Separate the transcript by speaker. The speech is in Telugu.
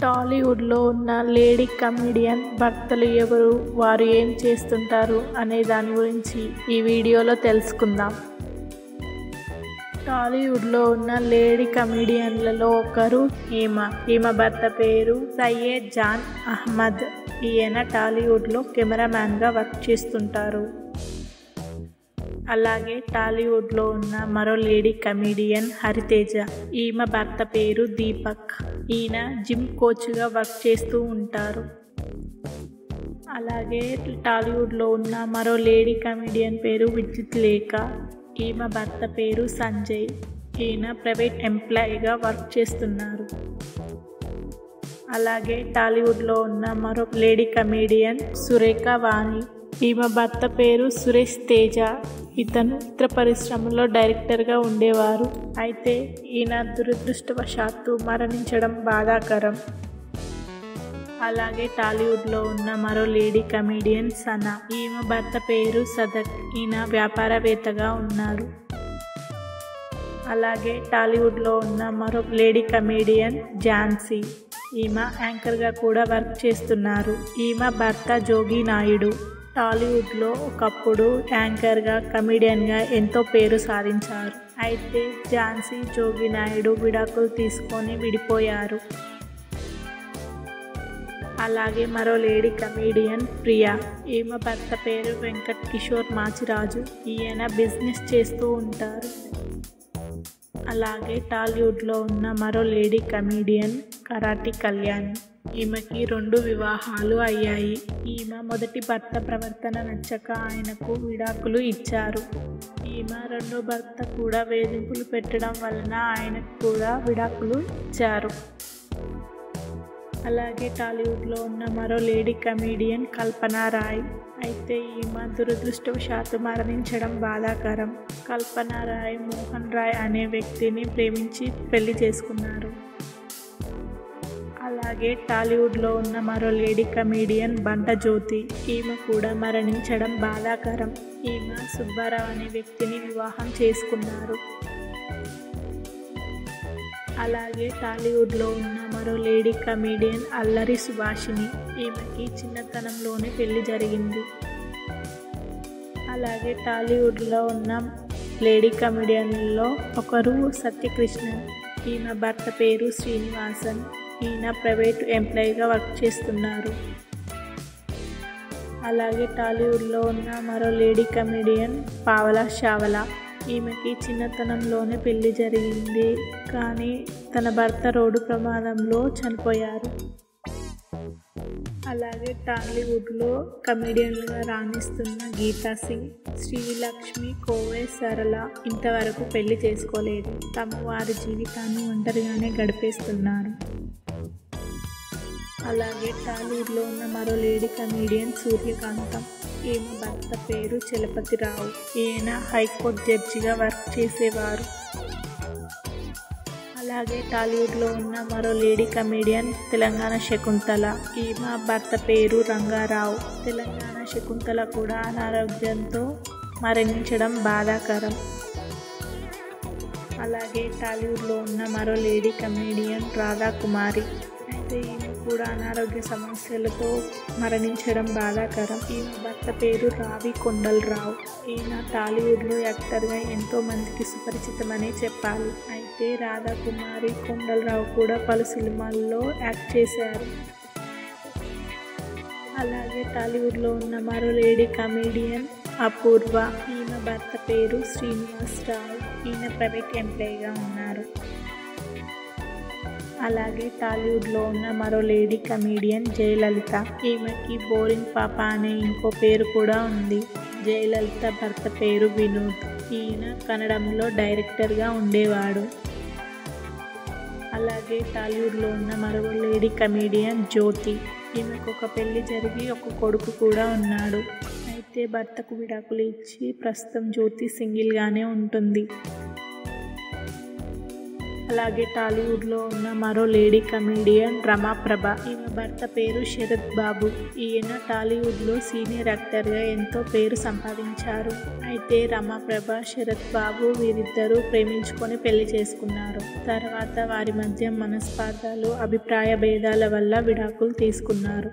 Speaker 1: టాలీవుడ్లో ఉన్న లేడీ కమెడియన్ భర్తలు ఎవరు, వారు ఏం చేస్తుంటారు అనే దాని గురించి ఈ వీడియోలో తెలుసుకుందాం. టాలీవుడ్లో ఉన్న లేడీ కమెడియన్లలో ఒకరు ఈమె భర్త పేరు సయ్యద్ జాన్ అహ్మద్. ఈయన టాలీవుడ్లో కెమెరామ్యాన్గా వర్క్ చేస్తుంటారు. అలాగే టాలీవుడ్లో ఉన్న మరో లేడీ కమెడియన్ హరితేజ. ఈమె భర్త పేరు దీపక్. ఈయన జిమ్ కోచ్గా వర్క్ చేస్తూ ఉంటారు. అలాగే టాలీవుడ్లో ఉన్న మరో లేడీ కమెడియన్ పేరు విద్యుత్ లేఖ. ఈమె భర్త పేరు సంజయ్. ఈయన ప్రైవేట్ ఎంప్లాయీగా వర్క్ చేస్తున్నారు. అలాగే టాలీవుడ్లో ఉన్న మరో లేడీ కమెడియన్ సురేఖ వాణి. ఈమె భర్త పేరు సురేష్ తేజ. ఇతను చిత్ర పరిశ్రమలో డైరెక్టర్గా ఉండేవారు. అయితే ఈయన దురదృష్టవశాత్తు మరణించడం బాధాకరం. అలాగే టాలీవుడ్లో ఉన్న మరో లేడీ కమెడియన్ సనా. ఈమె భర్త పేరు సదక్. ఈయన వ్యాపారవేత్తగా ఉన్నారు. అలాగే టాలీవుడ్లో ఉన్న మరో లేడీ కమెడియన్ ఝాన్సీ. ఈమె యాంకర్గా కూడా వర్క్ చేస్తున్నారు. ఈమె భర్త జోగి నాయుడు. టాలీవుడ్లో ఒకప్పుడు యాంకర్గా, కమెడియన్గా ఎంతో పేరు సాధించారు. అయితే ఝాన్సీ, జోగి నాయుడు విడాకులు తీసుకొని విడిపోయారు. అలాగే మరో లేడీ కమెడియన్ ప్రియా. ఈమె భర్త పేరు వెంకట్ కిషోర్ మాచిరాజు. ఈయన బిజినెస్ చేస్తూ ఉంటారు. అలాగే టాలీవుడ్లో ఉన్న మరో లేడీ కమెడియన్ కరాటి కళ్యాణి. ఈమెకి 2 వివాహాలు అయ్యాయి. ఈమె మొదటి భర్త ప్రవర్తన నచ్చక ఆయనకు విడాకులు ఇచ్చారు. ఈమె రెండో భర్త కూడా వేధింపులు పెట్టడం వలన ఆయనకు కూడా విడాకులు ఇచ్చారు. అలాగే టాలీవుడ్లో ఉన్న మరో లేడీ కమెడియన్ కల్పనా రాయ్. అయితే ఈమె దురదృష్టవశాత్తు మరణించడం బాధాకరం. కల్పనా రాయ్ మోహన్ రాయ్ అనే వ్యక్తిని ప్రేమించి పెళ్లి చేసుకున్నారు. అలాగే టాలీవుడ్లో ఉన్న మరో లేడీ కమెడియన్ బంట జ్యోతి. ఈమె కూడా మరణించడం బాధాకరం. ఈమె సుబ్బారావు అనే వ్యక్తిని వివాహం చేసుకున్నారు. అలాగే టాలీవుడ్లో ఉన్న మరో లేడీ కమెడియన్ అల్లరి సుభాషిణి. ఈమెకి చిన్నతనంలోనే పెళ్లి జరిగింది. అలాగే టాలీవుడ్లో ఉన్న లేడీ కమెడియన్లలో ఒకరు సత్యకృష్ణన్. ఈమె భర్త పేరు శ్రీనివాసన్. ఈయన ప్రైవేట్ ఎంప్లాయీగా వర్క్ చేస్తున్నారు. అలాగే టాలీవుడ్లో ఉన్న మరో లేడీ కమెడియన్ పావలా చావ్లా. ఈమెకి చిన్నతనంలోనే పెళ్లి జరిగింది, కానీ తన భర్త రోడ్డు ప్రమాదంలో చనిపోయారు. అలాగే టాలీవుడ్లో కమెడియన్లుగా రాణిస్తున్న గీతా సింగ్, శ్రీలక్ష్మి, కోవై సరళ ఇంతవరకు పెళ్లి చేసుకోలేదు. తమ వారి జీవితాన్ని ఒంటరిగానే గడిపేస్తున్నారు. అలాగే టాలీవుడ్లో ఉన్న మరో లేడీ కమెడియన్ సూర్యకాంతం. ఈమె భర్త పేరు చలపతిరావు. ఈయన హైకోర్టు జడ్జిగా వర్క్ చేసేవారు. అలాగే టాలీవుడ్లో ఉన్న మరో లేడీ కమెడియన్ తెలంగాణ శకుంతల. ఈమె భర్త పేరు రంగారావు. తెలంగాణ శకుంతల కూడా అనారోగ్యంతో మరణించడం బాధాకరం. అలాగే టాలీవుడ్లో ఉన్న మరో లేడీ కమెడియన్ రాధాకుమారి. అయితే ఈమె కూడా అనారోగ్య సమస్యలతో మరణించడం బాధాకరం. ఈమె భర్త పేరు రావి కొండలరావు. ఈయన టాలీవుడ్లో యాక్టర్గా ఎంతో మందికి సుపరిచితమనే చెప్పాలి. అయితే రాధాకుమారి, కొండలరావు కూడా పలు సినిమాల్లో యాక్ట్ చేశారు. అలాగే టాలీవుడ్లో ఉన్న మరో లేడీ కమెడియన్ అపూర్వ. ఈమె భర్త పేరు శ్రీనివాసరావు. ఈయన ప్రైవేట్ ఎంప్లాయీగా ఉన్నారు. అలాగే టాలీవుడ్లో ఉన్న మరో లేడీ కమెడియన్ జయలలిత. ఈమెకి బోరింగ్ పాప అనే ఇంకో పేరు కూడా ఉంది. జయలలిత భర్త పేరు వినోద్. ఈయన కన్నడంలో డైరెక్టర్గా ఉండేవాడు. అలాగే టాలీవుడ్లో ఉన్న మరో లేడీ కమెడియన్ జ్యోతి. ఈమెకు ఒక పెళ్లి జరిగి ఒక కొడుకు కూడా ఉన్నాడు. అయితే భర్తకు విడాకులు ఇచ్చి ప్రస్తుతం జ్యోతి సింగిల్గానే ఉంటుంది. అలాగే టాలీవుడ్లో ఉన్న మరో లేడీ కమెడియన్ రమాప్రభ. ఈమె భర్త పేరు శరత్ బాబు. ఈయన టాలీవుడ్లో సీనియర్ యాక్టర్గా ఎంతో పేరు సంపాదించారు. అయితే రమాప్రభ, శరత్ బాబు వీరిద్దరూ ప్రేమించుకొని పెళ్లి చేసుకున్నారు. తర్వాత వారి మధ్య మనస్పర్ధలు, అభిప్రాయ భేదాల వల్ల విడాకులు తీసుకున్నారు.